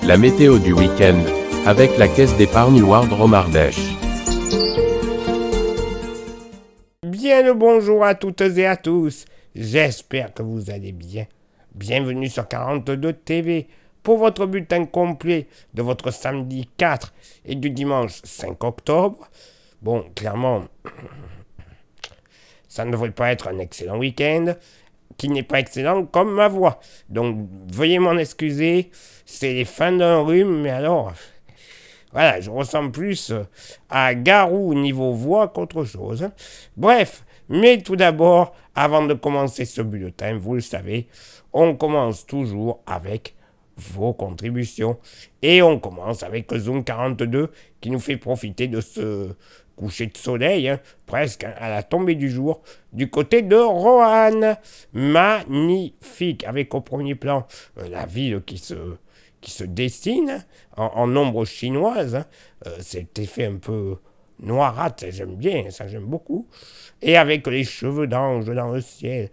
La météo du week-end, avec la caisse d'épargne Wardrom Ardèche. Bien le bonjour à toutes et à tous, j'espère que vous allez bien. Bienvenue sur 42 TV pour votre bulletin complet de votre samedi 4 et du dimanche 5 octobre. Bon, clairement, ça ne devrait pas être un excellent week-end, qui n'est pas excellent comme ma voix. Donc, veuillez m'en excuser, c'est les fins d'un rhume, mais alors, voilà, je ressemble plus à Garou niveau voix qu'autre chose. Bref, mais tout d'abord, avant de commencer ce bulletin, vous le savez, on commence toujours avec vos contributions. Et on commence avec Zoom 42 qui nous fait profiter de ce coucher de soleil, presque à la tombée du jour, du côté de Roanne. Magnifique, avec au premier plan la ville qui se dessine en ombre chinoise. Cet effet un peu noirâtre, j'aime bien, ça j'aime beaucoup. Et avec les cheveux d'ange dans le ciel.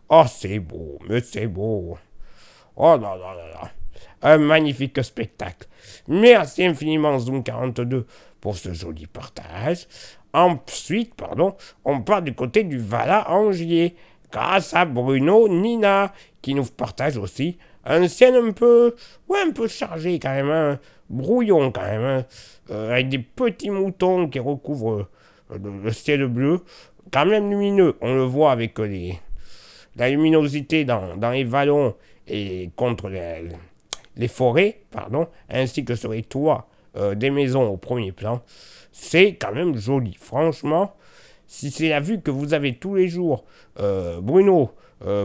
Oh, c'est beau, mais c'est beau. Oh là là là là. Un magnifique spectacle. Merci infiniment Zoom 42 pour ce joli partage. Ensuite, on part du côté du Vala-Angier, grâce à Bruno Nina, qui nous partage aussi un ciel un peu chargé quand même, brouillon quand même, avec des petits moutons qui recouvrent le ciel bleu, quand même lumineux. On le voit avec la luminosité dans les vallons et contre les forêts, ainsi que sur les toits des maisons au premier plan. C'est quand même joli. Franchement, si c'est la vue que vous avez tous les jours, Bruno,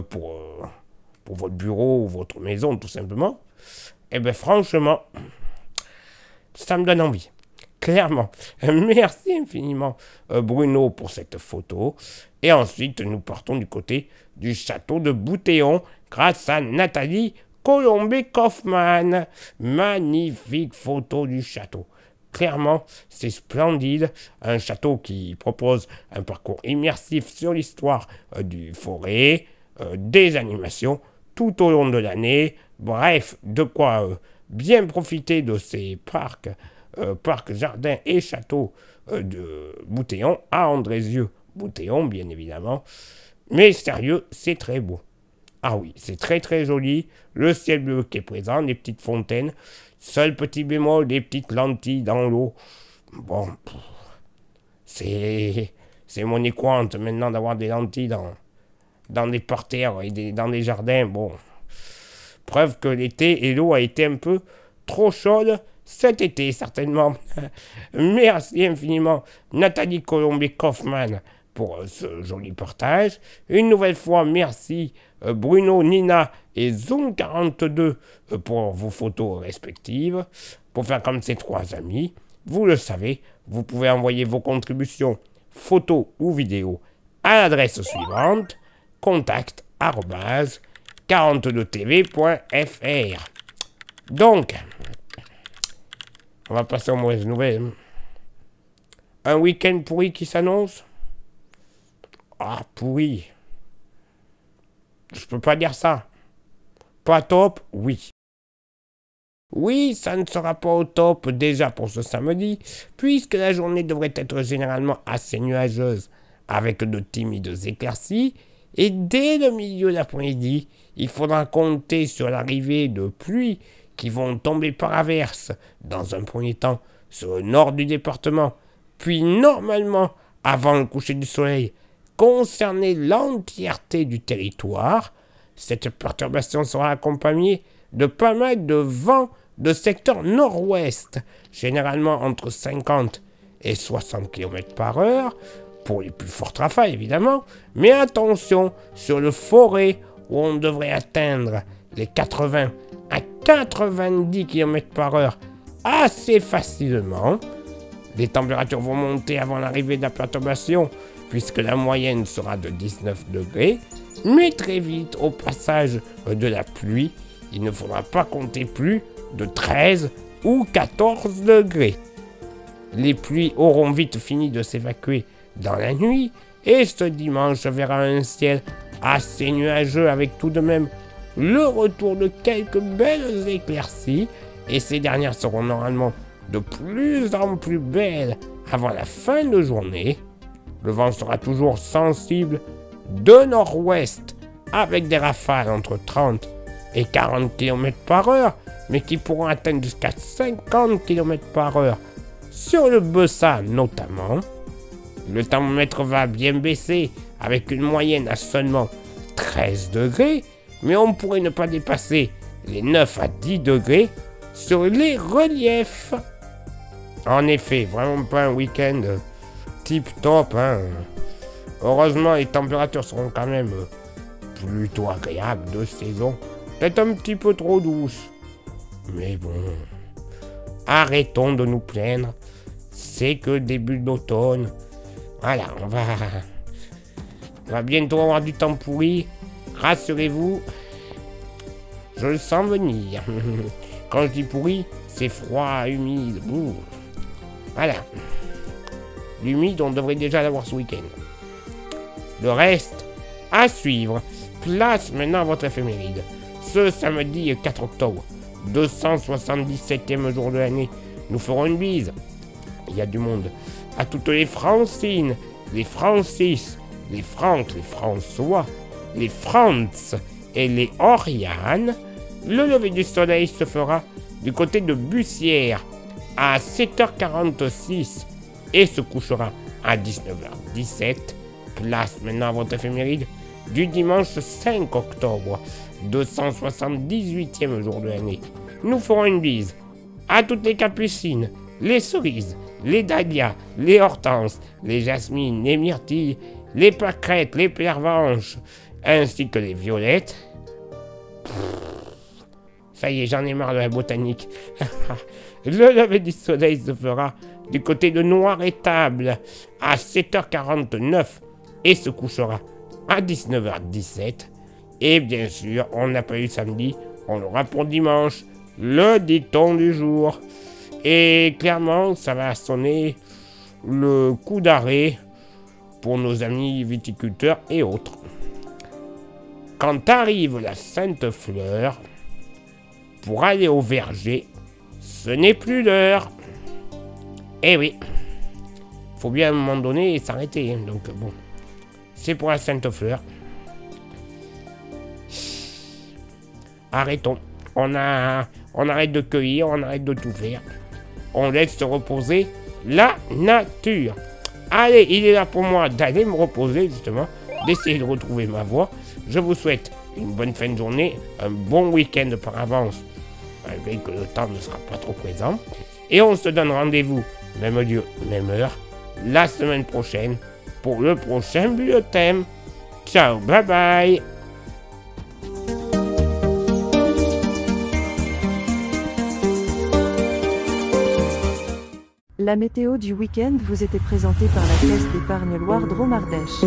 pour votre bureau ou votre maison, tout simplement, eh bien franchement, ça me donne envie. Clairement. Merci infiniment, Bruno, pour cette photo. Et ensuite, nous partons du côté du château de Boutéon, grâce à Nathalie Colombé-Kaufmann. Magnifique photo du château. Clairement, c'est splendide. Un château qui propose un parcours immersif sur l'histoire du forêt, des animations tout au long de l'année. Bref, de quoi bien profiter de ces parcs, jardins et châteaux de Boutéon, à Andrézieux-Boutéon, bien évidemment. Mais sérieux, c'est très beau. Ah oui, c'est très très joli. Le ciel bleu qui est présent, les petites fontaines. Seul petit bémol, des petites lentilles dans l'eau. Bon, c'est mon écoute maintenant d'avoir des lentilles dans des parterres et dans des jardins. Bon, preuve que l'été et l'eau a été un peu trop chaude cet été, certainement. Merci infiniment, Nathalie Colombé-Kaufmann, pour ce joli partage. Une nouvelle fois, merci Bruno, Nina et Zoom 42 pour vos photos respectives. Pour faire comme ces trois amis, vous le savez, vous pouvez envoyer vos contributions, photos ou vidéos à l'adresse suivante, contact@42tv.fr. Donc, on va passer aux mauvaises nouvelles. Un week-end pourri qui s'annonce. Ah, pourri. Je peux pas dire ça. Pas top, oui. Oui, ça ne sera pas au top déjà pour ce samedi, puisque la journée devrait être généralement assez nuageuse, avec de timides éclaircies, et dès le milieu d'après-midi, il faudra compter sur l'arrivée de pluies qui vont tomber par averse, dans un premier temps, sur le nord du département, puis normalement, avant le coucher du soleil, concerner l'entièreté du territoire. Cette perturbation sera accompagnée de pas mal de vents de secteur nord-ouest, généralement entre 50 et 60 km/h, pour les plus fortes rafales évidemment, mais attention sur le forêt où on devrait atteindre les 80 à 90 km/h assez facilement. Les températures vont monter avant l'arrivée de la perturbation, puisque la moyenne sera de 19 degrés, mais très vite, au passage de la pluie, il ne faudra pas compter plus de 13 ou 14 degrés. Les pluies auront vite fini de s'évacuer dans la nuit, et ce dimanche verra un ciel assez nuageux avec tout de même le retour de quelques belles éclaircies Et ces dernières seront normalement de plus en plus belles avant la fin de journée. Le vent sera toujours sensible de nord-ouest avec des rafales entre 30 et 40 km par heure, mais qui pourront atteindre jusqu'à 50 km par heure sur le Bessa notamment. Le thermomètre va bien baisser avec une moyenne à seulement 13 degrés, mais on pourrait ne pas dépasser les 9 à 10 degrés sur les reliefs. En effet, vraiment pas un week-end tip top, hein. Heureusement, les températures seront quand même plutôt agréables de saison. Peut-être un petit peu trop douces. Mais bon, arrêtons de nous plaindre. C'est que début d'automne. Voilà, on va bientôt avoir du temps pourri. Rassurez-vous, je le sens venir. Quand je dis pourri, c'est froid, humide. Ouh. Voilà. L'humide, on devrait déjà l'avoir ce week-end. Le reste, à suivre. Place maintenant à votre éphéméride. Ce samedi 4 octobre, 277e jour de l'année, nous ferons une bise. Il y a du monde. À toutes les Francines, les Francis, les Franck, les François, les Franz et les Oriane, le lever du soleil se fera du côté de Bussière à 7h46 et se couchera à 19h17. Place maintenant à votre éphéméride du dimanche 5 octobre, 278e jour de l'année. Nous ferons une bise à toutes les capucines, les cerises, les dahlias, les hortenses, les jasmines, les myrtilles, les pâquerettes, les pervenches, ainsi que les violettes. Ça y est, j'en ai marre de la botanique. Le lever du soleil se fera du côté de Noir-Étable à 7h49 et se couchera à 19h17. Et bien sûr, on n'a pas eu samedi, on l'aura pour dimanche, le dicton du jour. Et clairement, ça va sonner le coup d'arrêt pour nos amis viticulteurs et autres. Quand arrive la Sainte Fleur, pour aller au verger, ce n'est plus l'heure. Eh oui, faut bien à un moment donné s'arrêter, hein. Donc bon, c'est pour la Sainte Fleur. Arrêtons, on arrête de cueillir, on arrête de tout faire. On laisse se reposer la nature. Allez, il est là pour moi d'aller me reposer justement, d'essayer de retrouver ma voix. Je vous souhaite une bonne fin de journée, un bon week-end par avance, malgré que le temps ne sera pas trop présent. Et on se donne rendez-vous, même lieu, même heure, la semaine prochaine, pour le prochain bulletin. Ciao, bye bye. La météo du week-end vous était présentée par la Caisse d'épargne Loire Drôme Ardèche.